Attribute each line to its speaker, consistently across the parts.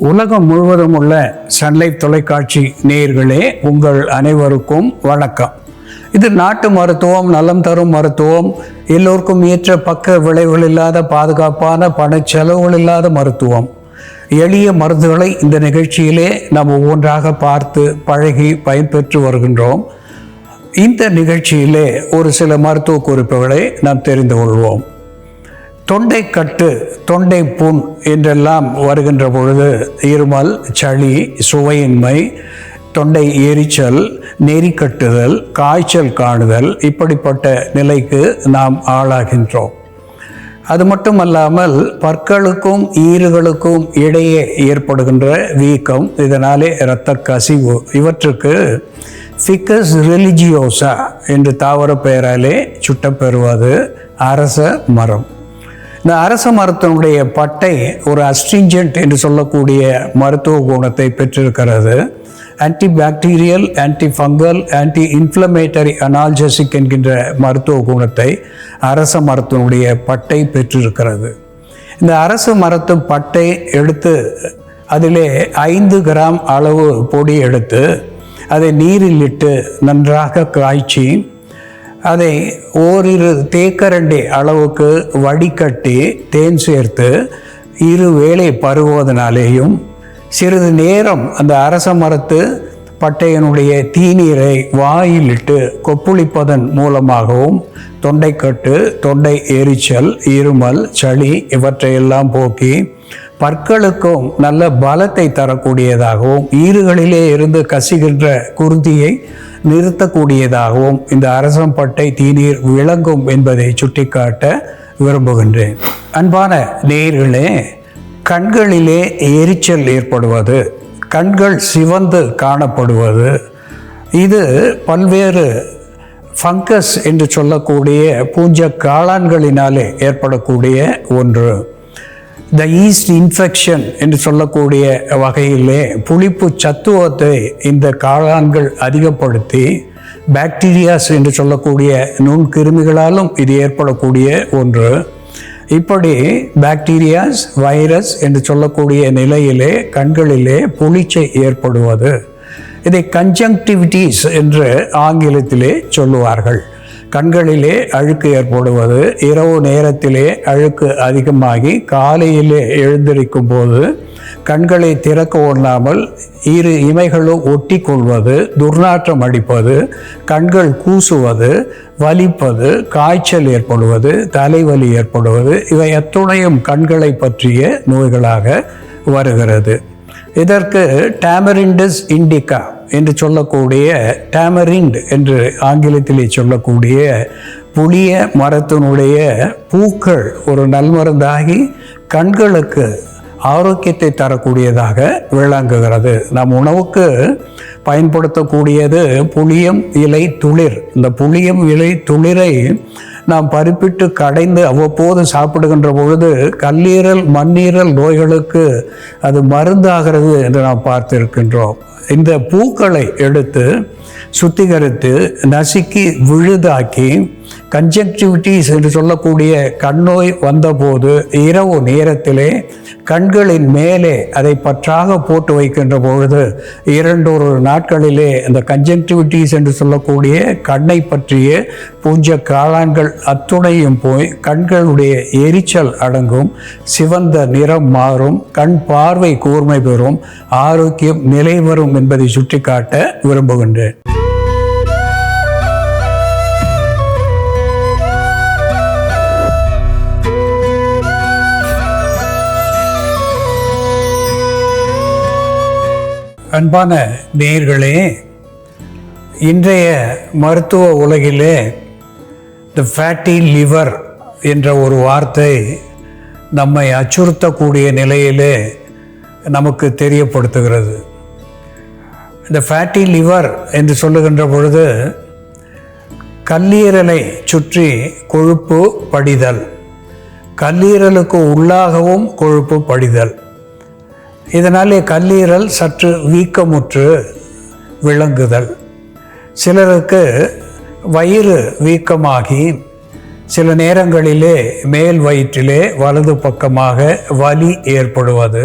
Speaker 1: உலகம் முழுவதும் உள்ள சன்லைஃப் தொலைக்காட்சி நேயர்களே, உங்கள் அனைவருக்கும் வணக்கம். இது நாட்டு மருத்துவம், நலம் தரும் மருத்துவம், எல்லோருக்கும் ஏற்ற பக்க விளைவுகள் இல்லாத பாதுகாப்பான பணச்செலவுகள் இல்லாத மருத்துவம். எளிய மருந்துகளை இந்த நிகழ்ச்சியிலே நாம் ஒவ்வொன்றாக பார்த்து பழகி பயன்பெற்று வருகின்றோம். இந்த நிகழ்ச்சியிலே ஒரு சில மருத்துவ குறிப்புகளை நாம் தெரிந்து கொள்வோம். தொண்டைக்கட்டு, தொண்டை புண் என்றெல்லாம் வருகின்ற பொழுது இருமல், சளி, சுவையின்மை, தொண்டை எரிச்சல், நெறி கட்டுதல், காய்ச்சல் காணுதல், இப்படிப்பட்ட நிலைக்கு நாம் ஆளாகின்றோம். அது மட்டுமல்லாமல் பற்களுக்கும் ஈறுகளுக்கும் இடையே ஏற்படுகின்ற வீக்கம், இதனாலே இரத்த கசிவு, இவற்றுக்கு ஃபிகஸ் ரிலிஜியோசா என்று தாவர பெயராலே சுட்டப்பெறுவது அரச மரம். இந்த அரச மரத்தினுடைய பட்டை ஒரு அஸ்ட்ரிஞ்சன்ட் என்று சொல்லக்கூடிய மருத்துவ குணத்தை பெற்றிருக்கிறது. Anti bacterial, anti fungal, anti inflammatory, analgesic என்கின்ற மருத்துவ குணத்தை அரச மரத்தினுடைய பட்டை பெற்றிருக்கிறது. இந்த அரச மரத்து பட்டை எடுத்து அதிலே 5 கிராம் அளவு பொடி எடுத்து அதை நீரில் இட்டு நன்றாக காய்ச்சி அதை ஓரிரு தேக்கரண்டி அளவுக்கு வடிகட்டி தேன் சேர்த்து 2 வேளை பருகுவதனாலேயும், சிறிது நேரம் அந்த அரச மரத்து பட்டையினுடைய தீநீரை வாயிலிட்டு கொப்புளிப்பதன் மூலமாகவும் தொண்டைக்கட்டு, தொண்டை எரிச்சல், இருமல், சளி இவற்றையெல்லாம் போக்கி பற்களுக்கும் நல்ல பலத்தை தரக்கூடியதாகவும் ஈறுகளிலே இருந்து கசிகின்ற குருதியை நிறுத்தக்கூடியதாகவும் இந்த அரசம்பட்டை தீநீர் விளங்கும் என்பதை சுட்டிக்காட்ட விரும்புகின்றேன். அன்பான நேயர்களே, கண்களிலே எரிச்சல் ஏற்படுவது, கண்கள் சிவந்து காணப்படுவது, இது பல்வேறு ஃபங்கஸ் என்று சொல்லக்கூடிய பூஞ்ச காளான்களினாலே ஏற்படக்கூடிய ஒன்று. த ஈஸ்ட் இன்ஃபெக்ஷன் என்று சொல்லக்கூடிய வகையிலே புளிப்பு சத்துவத்தை இந்த காளான்கள் அதிகப்படுத்தி பாக்டீரியாஸ் என்று சொல்லக்கூடிய நுண்கிருமிகளாலும் இது ஏற்படக்கூடிய ஒன்று. இப்படி பாக்டீரியாஸ், வைரஸ் என்று சொல்லக்கூடிய நிலையிலே கண்களிலே புளிச்சை ஏற்படுவது, இதை கன்ஜங்டிவிட்டிஸ் என்று ஆங்கிலத்திலே சொல்லுவார்கள். கண்களிலே அழுக்கு ஏற்படுவது, இரவு நேரத்திலே அழுக்கு அதிகமாகி காலையிலே எழுந்திருக்கும் போது கண்களை திறக்க ஒண்ணாமல் 2 இமைகளும் ஒட்டி கொள்வது, துர்நாற்றம் அடிப்பது, கண்கள் கூசுவது, வலிப்பது, காய்ச்சல் ஏற்படுவது, தலைவலி ஏற்படுவது, இவை அத்துணையும் கண்களை பற்றிய நோய்களாக வருகிறது. இதற்கு டாமரிண்டஸ் இண்டிகா என்று சொல்லக்கூடிய, டாமரிண்ட் என்று ஆங்கிலத்திலே சொல்லக்கூடிய புளிய மரத்தினுடைய பூக்கள் ஒரு நல்மருந்தாகி கண்களுக்கு ஆரோக்கியத்தை தரக்கூடியதாக விளங்குகிறது. நம் உணவுக்கு பயன்படுத்தக்கூடியது புளியம் இலை துளிர். இந்த புளியம் இலை துளிரை நாம் பருப்பிட்டு கடைந்து அவ்வப்போது சாப்பிடுகின்ற பொழுது கல்லீரல், மண்ணீரல் நோய்களுக்கு அது மருந்தாகிறது என்று நாம் பார்த்திருக்கின்றோம். இந்த பூக்களை எடுத்து சுத்திகரித்து நசுக்கி விழுதாக்கி கன்ஜங்டிவிட்டிஸ் என்று சொல்லக்கூடிய கண்ணோய் வந்தபோது இரவு நேரத்திலே கண்களின் மேலே அதை பற்றாக போட்டு வைக்கின்ற பொழுது 2 நாட்களிலே அந்த கன்ஜங்டிவிட்டிஸ் என்று சொல்லக்கூடிய கண்ணை பற்றிய பூஞ்ச காளான்கள் அத்துணையும் போய் கண்களுடைய எரிச்சல் அடங்கும், சிவந்த நிறம் மாறும், கண் பார்வை கூர்மை பெறும், ஆரோக்கியம் நிலை வரும் என்பதை சுட்டிக்காட்ட விரும்புகின்றேன். அன்பான நேயர்களே, இன்றைய மருத்துவ உலகிலே த ஃபேட்டி லிவர் என்ற ஒரு வார்த்தை நம்மை அச்சுறுத்தக்கூடிய நிலையிலே நமக்கு தெரியப்படுத்துகிறது. இந்த ஃபேட்டி லிவர் என்று சொல்லுகின்ற பொழுது கல்லீரலை சுற்றி கொழுப்பு படிதல், கல்லீரலுக்கு உள்ளாகவும் கொழுப்பு படிதல், இதனாலே கல்லீரல் சற்று வீக்கமுற்று விளங்குதல், சிலருக்கு வயிறு வீக்கமாகி சில நேரங்களிலே மேல் வயிற்றிலே வலது பக்கமாக வலி ஏற்படுவது,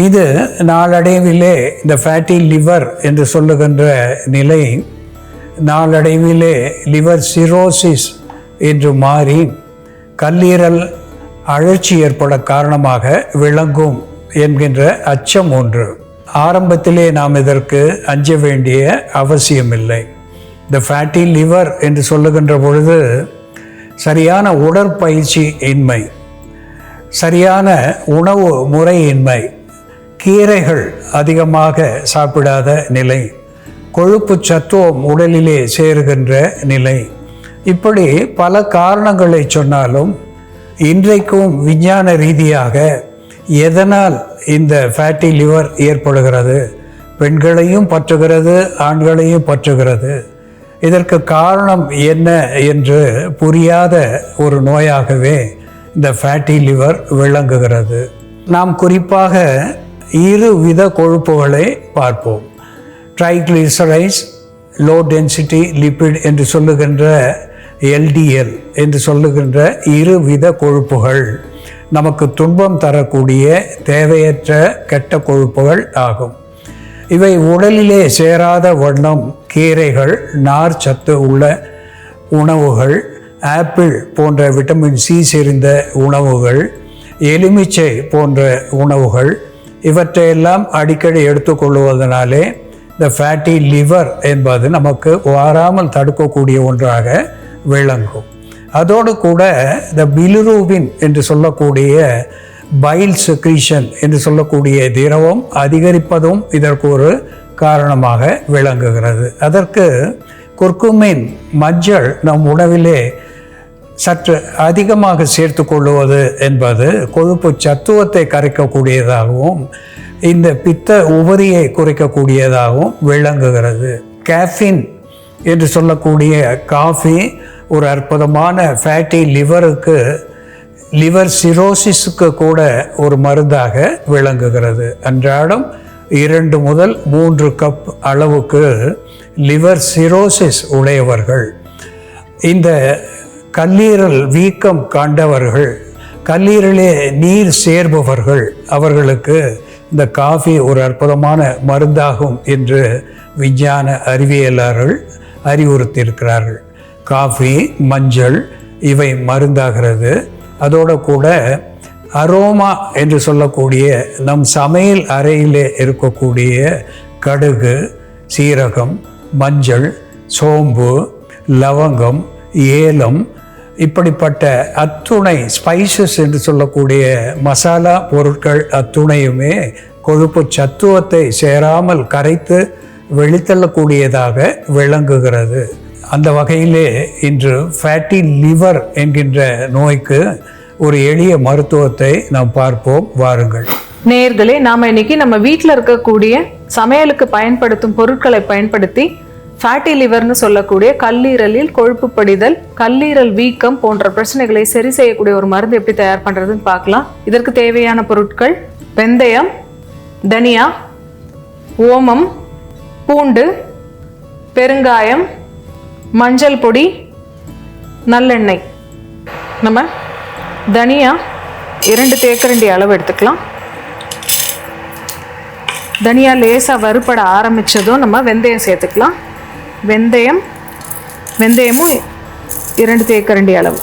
Speaker 1: இது நாளடைவிலே இந்த ஃபேட்டி லிவர் என்று சொல்லுகின்ற நிலை நாளடைவிலே லிவர் சிரோசிஸ் என்று மாறி கல்லீரல் அழற்சி ஏற்பட காரணமாக விளங்கும் என்கின்ற அச்சம் ஒன்று. ஆரம்பத்திலே நாம் இதற்கு அஞ்ச வேண்டிய அவசியமில்லை. இந்த ஃபேட்டி லிவர் என்று சொல்லுகின்ற பொழுது சரியான உடற்பயிற்சி இன்மை, சரியான உணவு முறையின்மை, கீரைகள் அதிகமாக சாப்பிடாத நிலை, கொழுப்பு சத்துவம் உடலிலே சேருகின்ற நிலை, இப்படி பல காரணங்களை சொன்னாலும் இன்றைக்கும் விஞ்ஞான ரீதியாக எதனால் இந்த ஃபேட்டி லிவர் ஏற்படுகிறது, பெண்களையும் பற்றுகிறது, ஆண்களையும் பற்றுகிறது, இதற்கு காரணம் என்ன என்று புரியாத ஒரு நோயாகவே இந்த ஃபேட்டி லிவர் விளங்குகிறது. நாம் குறிப்பாக இரு வித கொழுப்புகளை பார்ப்போம். ட்ரைக்ளிசரைட்ஸ், லோ டென்சிட்டி லிபிட் என்று சொல்லுகின்ற LDL என்று சொல்லுகின்ற இரு வித கொழுப்புகள் நமக்கு துன்பம் தரக்கூடிய தேவையற்ற கெட்ட கொழுப்புகள் ஆகும். இவை உடலிலே சேராத வண்ணம் கீரைகள், நார் சத்து உள்ள உணவுகள், ஆப்பிள் போன்ற விட்டமின் C செறிந்த உணவுகள், எலுமிச்சை போன்ற உணவுகள், இவற்றையெல்லாம் அடிக்கடி எடுத்துக்கொள்வதனாலே இந்த ஃபேட்டி லிவர் என்பது நமக்கு வராமல் தடுக்கக்கூடிய ஒன்றாக விளங்கும். அதோடு கூட இந்த பிலிரூபின் என்று சொல்லக்கூடிய பைல் செக்ரீஷன் என்று சொல்லக்கூடிய திரவம் அதிகரிப்பதும் இதற்கு ஒரு காரணமாக விளங்குகிறது. அதற்கு குர்குமின், மஞ்சள் நம் உணவிலே சற்று அதிகமாக சேர்த்து கொள்வது என்பது கொழுப்பு சத்துவத்தை கரைக்கக்கூடியதாகவும் இந்த பித்த உபரியை குறைக்கக்கூடியதாகவும் விளங்குகிறது. கேஃபின் என்று சொல்லக்கூடிய காஃபி ஒரு அற்புதமான ஃபேட்டி லிவருக்கு, லிவர் சிரோசிஸுக்கு கூட ஒரு மருந்தாக விளங்குகிறது. அன்றாடம் 2 முதல் 3 கப் அளவுக்கு லிவர் சிரோசிஸ் உடையவர்கள், இந்த கல்லீரல் வீக்கம் காண்டவர்கள், கல்லீரலே நீர் சேர்பவர்கள், அவர்களுக்கு இந்த காஃபி ஒரு அற்புதமான மருந்தாகும் என்று விஞ்ஞான அறிவியலாளர்கள் அறிவுறுத்தியிருக்கிறார்கள். காஃபி, மஞ்சள் இவை மருந்தாகிறது. அதோடு கூட அரோமா என்று சொல்லக்கூடிய நம் சமையல் அறையிலே இருக்கக்கூடிய கடுகு, சீரகம், மஞ்சள், சோம்பு, லவங்கம், ஏலம், இப்படிப்பட்ட அத்துணை ஸ்பைசஸ் என்று சொல்லக்கூடிய மசாலா பொருட்கள் அத்துணையுமே கொழுப்பு சத்துவத்தை சேராமல் கரைத்து வெளித்தள்ளக்கூடியதாக விளங்குகிறது. அந்த வகையிலே இன்று ஃபேட்டி லிவர் என்கின்ற நோய்க்கு ஒரு எளிய மருத்துவத்தை நாம் பார்ப்போம், வாருங்கள்.
Speaker 2: நேயர்களே, நாம இன்னைக்கு நம்ம வீட்டில் இருக்கக்கூடிய சமையலுக்கு பயன்படுத்தும் பொருட்களை பயன்படுத்தி ஃபேட்டி லிவர்னு சொல்லக்கூடிய கல்லீரலில் கொழுப்பு படிதல், கல்லீரல் வீக்கம் போன்ற பிரச்சனைகளை சரி செய்யக்கூடிய ஒரு மருந்து எப்படி தயார் பண்றதுன்னு பார்க்கலாம். இதற்கு தேவையான பொருட்கள்: வெந்தயம், தனியா, ஓமம், பூண்டு, பெருங்காயம், மஞ்சள் பொடி, நல்லெண்ணெய். நம்ம தனியா 2 தேக்கரண்டி அளவு எடுத்துக்கலாம். தனியா லேசாக வறுபட ஆரம்பித்ததும் நம்ம வெந்தயம் சேர்த்துக்கலாம். வெந்தயமும் 2 தேக்கரண்டி அளவு.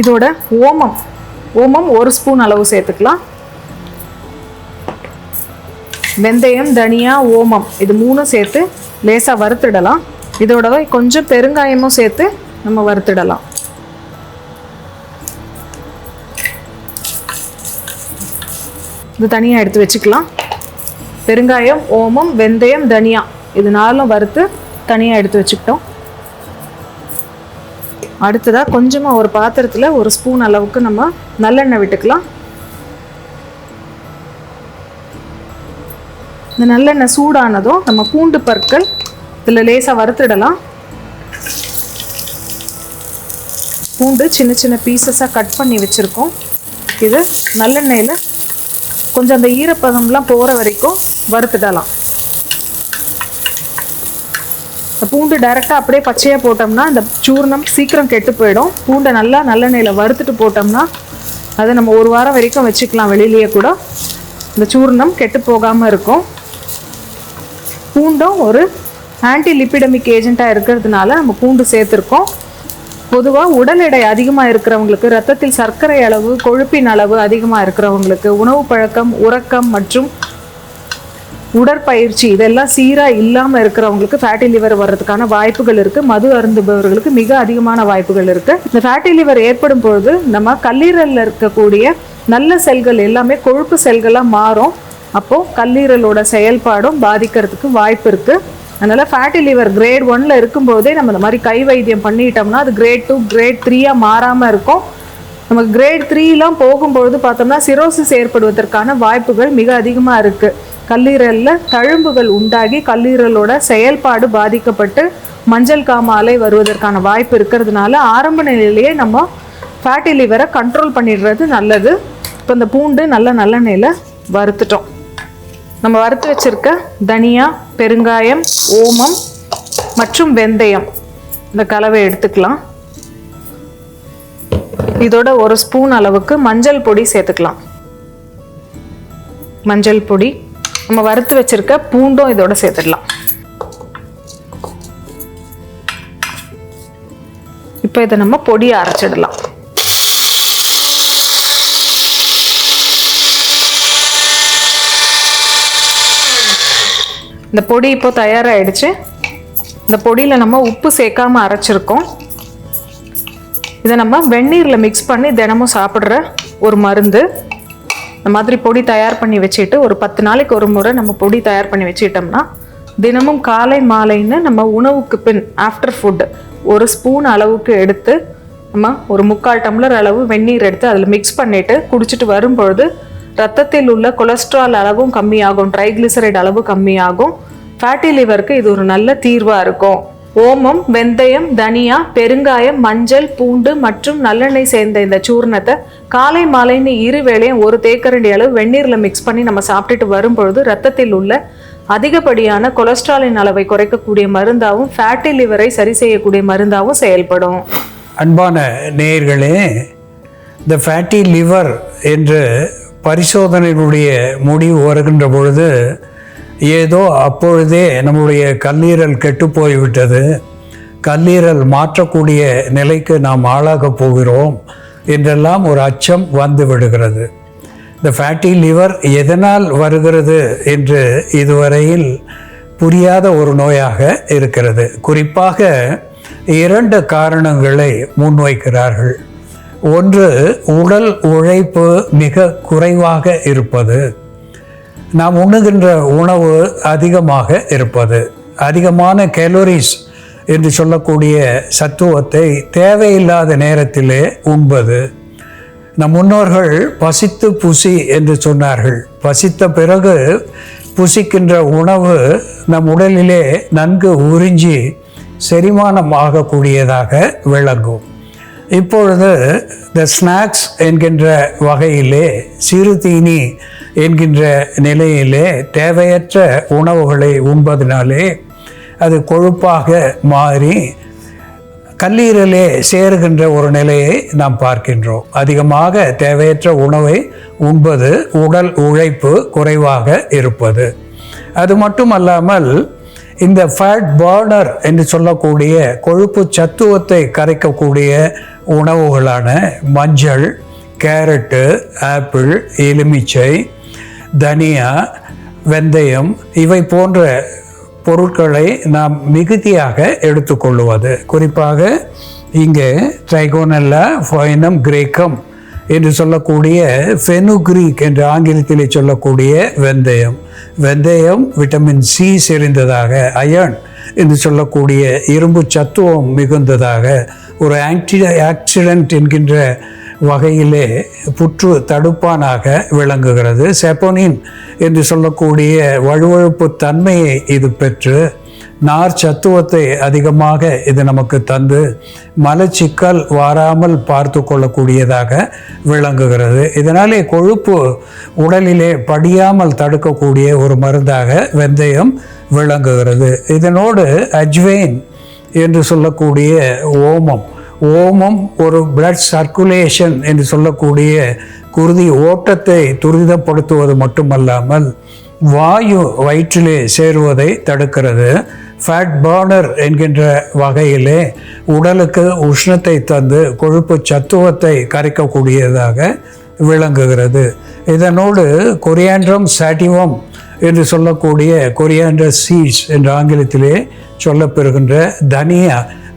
Speaker 2: இதோட ஓமம் 1 ஸ்பூன் அளவு சேர்த்துக்கலாம். வெந்தயம், தனியா, ஓமம் இது 3 சேர்த்து லேசாக வறுத்துடலாம். இதோட கொஞ்சம் பெருங்காயமும் சேர்த்து நம்ம வறுத்துடலாம். இது தனியாக எடுத்து வச்சுக்கலாம். பெருங்காயம், ஓமம், வெந்தயம், தனியா இது 4 வறுத்து தனியாக எடுத்து வச்சுக்கிட்டோம். அடுத்ததாக கொஞ்சமாக ஒரு பாத்திரத்தில் 1 ஸ்பூன் அளவுக்கு நம்ம நல்லெண்ணெய் விட்டுக்கலாம். இந்த நல்லெண்ணெய் சூடானதும் நம்ம பூண்டு பற்கள் இதில் லேசாக வறுத்துடலாம். பூண்டு சின்ன சின்ன பீசஸாக கட் பண்ணி வச்சுருக்கோம். இது நல்லெண்ணெயில் கொஞ்சம் அந்த ஈரப்பதம்லாம் போகிற வரைக்கும் வறுத்துடலாம். பூண்டு டைரெக்டாக அப்படியே பச்சையாக போட்டோம்னா இந்த சூர்ணம் சீக்கிரம் கெட்டு போயிடும். பூண்டை நல்லா நல்லெண்ணெயில் வறுத்துட்டு போட்டோம்னா அதை நம்ம 1 வாரம் வரைக்கும் வச்சுக்கலாம், வெளியிலேயே கூட இந்த சூர்ணம் கெட்டு போகாமல் இருக்கும். பூண்டும் ஒரு ஆன்டி லிப்பிடமிக் ஏஜென்ட்டாக இருக்கிறதுனால நம்ம பூண்டு சேர்த்துருக்கோம். பொதுவாக உடல் எடை அதிகமாக இருக்கிறவங்களுக்கு, ரத்தத்தில் சர்க்கரை அளவு, கொழுப்பின் அளவு அதிகமாக இருக்கிறவங்களுக்கு, உணவு பழக்கம், உறக்கம் மற்றும் உடற்பயிற்சி இதெல்லாம் சீராக இல்லாமல் இருக்கிறவங்களுக்கு ஃபேட்டி லிவர் வர்றதுக்கான வாய்ப்புகள் இருக்குது. மது அருந்துபவர்களுக்கு மிக அதிகமான வாய்ப்புகள் இருக்குது. இந்த ஃபேட்டி லிவர் ஏற்படும் பொழுது நம்ம கல்லீரலில் இருக்கக்கூடிய நல்ல செல்கள் எல்லாமே கொழுப்பு செல்களாக மாறும். அப்போது கல்லீரலோட செயல்பாடும் பாதிக்கிறதுக்கு வாய்ப்பு இருக்குது. அதனால் ஃபேட்டி லிவர் கிரேட் 1ல் இருக்கும்போதே நம்ம இந்த மாதிரி கை வைத்தியம் பண்ணிட்டோம்னா அது கிரேட் 2, கிரேட் 3 மாறாமல் இருக்கும். நமக்கு கிரேட் 3லாம் போகும்பொழுது பார்த்தோம்னா சிரோசிஸ் ஏற்படுவதற்கான வாய்ப்புகள் மிக அதிகமாக இருக்குது. கல்லீரலில் தழும்புகள் உண்டாகி கல்லீரலோட செயல்பாடு பாதிக்கப்பட்டு மஞ்சள் காமாலை வருவதற்கான வாய்ப்பு இருக்கிறதுனால ஆரம்ப நிலையிலேயே நம்ம ஃபேட்டி லிவரை கண்ட்ரோல் பண்ணிடுறது நல்லது. இப்போ இந்த பூண்டு நல்லெண்ணெயில் வறுத்துட்டோம். நம்ம வறுத்து வச்சிருக்க தனியா, பெருங்காயம், ஓமம் மற்றும் வெந்தயம் இந்த கலவை எடுத்துக்கலாம். இதோட 1 ஸ்பூன் அளவுக்கு மஞ்சள் பொடி சேர்த்துக்கலாம். மஞ்சள் பொடி, நம்ம வறுத்து வச்சிருக்க பூண்டும் இதோட சேர்த்துடலாம். இப்போ இதை நம்ம பொடியை அரைச்சிடலாம். இந்த பொடி இப்போ தயாராகிடுச்சு. இந்த பொடியில் நம்ம உப்பு சேர்க்காம அரைச்சிருக்கோம். இதை நம்ம வெந்நீரில் மிக்ஸ் பண்ணி தினமும் சாப்பிட்ற ஒரு மருந்து. இந்த மாதிரி பொடி தயார் பண்ணி வச்சுட்டு ஒரு 10 நாளைக்கு ஒரு முறை நம்ம பொடி தயார் பண்ணி வச்சுக்கிட்டோம்னா தினமும் காலை மாலைன்னு நம்ம உணவுக்கு பின் ஆஃப்டர் ஃபுட் 1 ஸ்பூன் அளவுக்கு எடுத்து நம்ம ஒரு 3/4 டம்ளர் அளவு வெந்நீர் எடுத்து அதில் மிக்ஸ் பண்ணிவிட்டு குடிச்சிட்டு வரும்பொழுது ரத்தத்தில் உள்ள கொலஸ்ட்ரால் அளவும் கம்மியாகும், ட்ரைக்ளிசரைடு அளவு கம்மியாகும். ஃபேட்டி லிவருக்கு இது ஒரு நல்ல தீர்வாக இருக்கும். ஓமம், வெந்தயம், தனியா, பெருங்காயம், மஞ்சள், பூண்டு மற்றும் நல்லெண்ணெய் சேர்ந்த இந்த சூர்ணத்தை காலை மாலைன்னு 2 வேளையும் 1 தேக்கரண்டி அளவு வெந்நீரில் மிக்ஸ் பண்ணி நம்ம சாப்பிட்டுட்டு வரும்பொழுது ரத்தத்தில் உள்ள அதிகப்படியான கொலஸ்ட்ராலின் அளவை குறைக்கக்கூடிய மருந்தாகவும் ஃபேட்டி லிவரை சரி செய்யக்கூடிய மருந்தாகவும் செயல்படும்.
Speaker 1: அன்பான நேயர்களே, இந்த ஃபேட்டி லிவர் என்று பரிசோதனையினுடைய முடிவு வருகின்ற பொழுது ஏதோ அப்பொழுதே நம்முடைய கல்லீரல் கெட்டு போய்விட்டது, கல்லீரல் மாற்றக்கூடிய நிலைக்கு நாம் ஆளாகப் போகிறோம் என்றெல்லாம் ஒரு அச்சம் வந்து விடுகிறது. இந்த ஃபேட்டி லிவர் எதனால் வருகிறது என்று இதுவரையில் புரியாத ஒரு நோயாக இருக்கிறது. குறிப்பாக 2 காரணங்களை முன்வைக்கிறார்கள். ஒன்று, உடல் உழைப்பு மிக குறைவாக இருப்பது, நாம் உண்ணுகின்ற உணவு அதிகமாக இருப்பது, அதிகமான கேலோரிஸ் என்று சொல்லக்கூடிய சத்துவத்தை தேவையில்லாத நேரத்திலே உண்பது. நம் முன்னோர்கள் பசித்து புசி என்று சொன்னார்கள். பசித்த பிறகு புசிக்கின்ற உணவு நம் உடலிலே நன்கு உறிஞ்சி செரிமானம் ஆகக்கூடியதாக விளங்கும். இப்பொழுது இந்த ஸ்நாக்ஸ் என்கின்ற வகையிலே, சிறுதீனி என்கின்ற நிலையிலே தேவையற்ற உணவுகளை உண்பதனாலே அது கொழுப்பாக மாறி கல்லீரலே சேருகின்ற ஒரு நிலையை நாம் பார்க்கின்றோம். அதிகமாக தேவையற்ற உணவை உண்பது, உடல் உழைப்பு குறைவாக இருப்பது. அது மட்டுமல்லாமல் இந்த ஃபேட் பர்னர் என்று சொல்லக்கூடிய கொழுப்பு சத்துவத்தை கரைக்கக்கூடிய உணவுகளான மஞ்சள், கேரட்டு, ஆப்பிள், எலுமிச்சை, தனியா, வெந்தயம் இவை போன்ற பொருட்களை நாம் மிகுதியாக எடுத்துக்கொள்வது. குறிப்பாக இங்கே ட்ரைகோனெல்லா ஃபைனம் கிரேக்கம் என்று சொல்லக்கூடிய ஃபெனுக்ரீக் என்று ஆங்கிலத்தில் சொல்லக்கூடிய வெந்தயம் விட்டமின் சி செறிந்ததாக, அயர்ன் என்று சொல்லக்கூடிய இரும்பு சத்துவம் மிகுந்ததாக, ஒரு ஆக்சிடென்ட் என்கின்ற வகையிலே புற்று தடுப்பானாக விளங்குகிறது. செப்போனின் என்று சொல்லக்கூடிய வழுவழுப்பு தன்மையை இது பெற்று நார் சத்துவத்தை அதிகமாக இது நமக்கு தந்து மலச்சிக்கல் வாராமல் பார்த்து கொள்ளக்கூடியதாக விளங்குகிறது. இதனாலே கொழுப்பு உடலிலே படியாமல் தடுக்கக்கூடிய ஒரு மருந்தாக வெந்தயம் விளங்குகிறது. இதனோடு அஜ்வைன் என்று சொல்லக்கூடிய ஓமம் ஒரு பிளட் சர்க்குலேஷன் என்று சொல்லக்கூடிய குருதி ஓட்டத்தை துரிதப்படுத்துவது மட்டுமல்லாமல் வாயு வயிற்றிலே சேருவதை தடுக்கிறது. ஃபேட் பர்னர் என்கின்ற வகையிலே உடலுக்கு உஷ்ணத்தை தந்து கொழுப்பு சத்துவத்தை கரைக்கக்கூடியதாக விளங்குகிறது. இதனோடு கொரியாண்ட்ரம் சாட்டிவம் என்று சொல்லக்கூடிய கொரியாண்டர் சீட்ஸ் என்ற ஆங்கிலத்திலே சொல்லப்பெறுகின்ற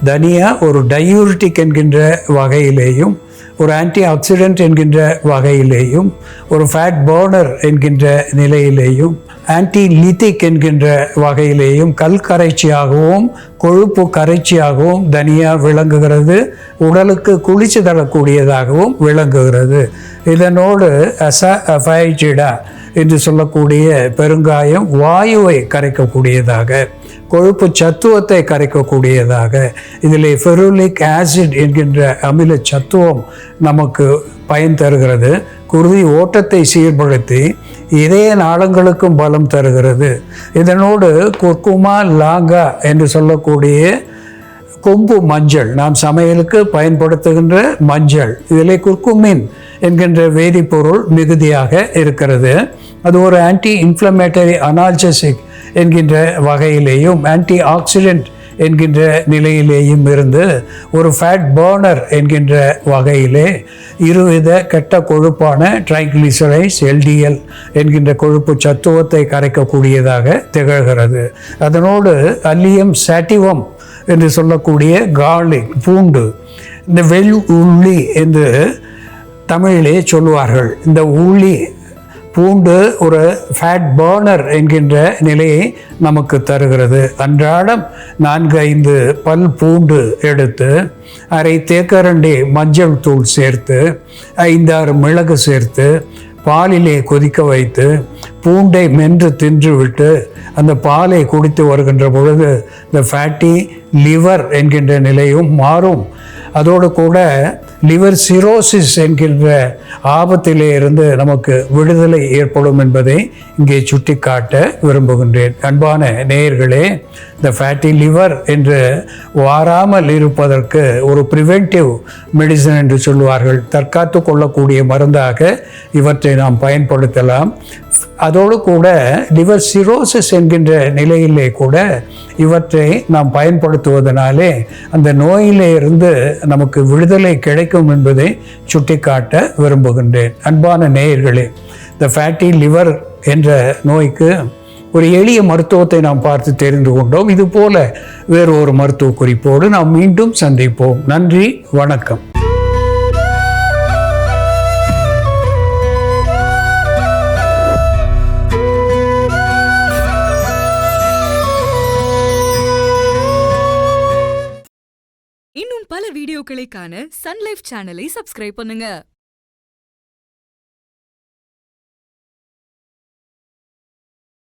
Speaker 1: தனியா ஒரு டயூரிட்டிக் என்கின்ற வகையிலேயும், ஒரு ஆன்டி ஆக்சிடென்ட் என்கின்ற வகையிலேயும், ஒரு ஃபேட் பர்னர் என்கின்ற நிலையிலேயும், ஆன்டி லித்திக் என்கின்ற வகையிலேயும், கல் கரைச்சியாகவும் கொழுப்பு கரைச்சியாகவும் தனியா விளங்குகிறது. உடலுக்கு குளிர்ச்சி தரக்கூடியதாகவும் விளங்குகிறது. இதனோடு அசாஃபைஜிடா என்று சொல்லக்கூடிய பெருங்காயம் வாயுவை கரைக்கக்கூடியதாக, கொழுப்பு சத்துவத்தை கரைக்கக்கூடியதாக, இதில் ஃபெருலிக் ஆசிட் என்கின்ற அமில சத்துவம் நமக்கு பயன் தருகிறது. குருதி ஓட்டத்தை சீர்படுத்தி இதய நாளங்களுக்கும் பலம் தருகிறது. இதனோடு குர்குமா லாங்கா என்று சொல்லக்கூடிய கொம்பு மஞ்சள், நாம் சமையலுக்கு பயன்படுத்துகின்ற மஞ்சள், இதிலே குர்குமின் என்கின்ற வேதிப்பொருள் மிகுதியாக இருக்கிறது. அது ஒரு ஆன்டி இன்ஃப்ளமேட்டரி அனால்ஜெசிக் என்கின்ற வகையிலேயும், ஆன்டி ஆக்சிடென்ட் என்கின்ற நிலையிலேயும் இருந்து ஒரு ஃபேட் பர்னர் என்கின்ற வகையிலே இருவித கெட்ட கொழுப்பான ட்ரைக்ளிசரைட்ஸ் LDL என்கின்ற கொழுப்பு சத்துவத்தை கரைக்கக்கூடியதாக திகழ்கிறது. அதனோடு அல்லியம் சாட்டிவம் என்று சொல்லக்கூடிய கார்லிக், பூண்டு, இந்த உள்ளி என்று தமிழிலே சொல்லுவார்கள். இந்த உள்ளி பூண்டு ஒரு ஃபேட் பர்னர் என்கின்ற நிலையை நமக்கு தருகிறது. அன்றாடம் 4-5 பல் பூண்டு எடுத்து, அரை தேக்கரண்டி மஞ்சள் தூள் சேர்த்து, 5-6 மிளகு சேர்த்து, பாலிலே கொதிக்க வைத்து, பூண்டை மென்று தின்றுவிட்டு அந்த பாலை குடித்து வருகின்ற பொழுது இந்த ஃபேட்டி லிவர் என்கின்ற நிலையும் மாறும். அதோடு கூட லிவர் சிரோசிஸ் என்கின்ற ஆபத்திலே இருந்து நமக்கு விடுதலை ஏற்படும் என்பதை இங்கே சுட்டிக்காட்ட விரும்புகின்றேன். அன்பான நேயர்களே, இந்த ஃபேட்டி லிவர் என்று வாராமல் இருப்பதற்கு ஒரு ப்ரிவென்டிவ் மெடிசன் என்று சொல்லுவார்கள். தற்காத்து கொள்ளக்கூடிய மருந்தாக இவற்றை நாம் பயன்படுத்தலாம். அதோடு கூட லிவர் சிரோசிஸ் என்கின்ற நிலையிலே கூட இவற்றை நாம் பயன்படுத்துவதனாலே அந்த நோயிலே இருந்து நமக்கு விடுதலை கிடைக்கும் என்பதை சுட்டிக்காட்ட விரும்புகின்றேன். அன்பான நேயர்களே, இந்த ஃபேட்டி லிவர் என்ற நோய்க்கு ஒரு எளிய மருத்துவத்தை நாம் பார்த்து தெரிந்து கொண்டோம். இது போல வேறு ஒரு மருத்துவ குறிப்போடு நாம் மீண்டும் சந்திப்போம். நன்றி, வணக்கம்.
Speaker 3: இன்னும் பல வீடியோக்களை காண சன் லைஃப் சேனலை சப்ஸ்கிரைப் பண்ணுங்க.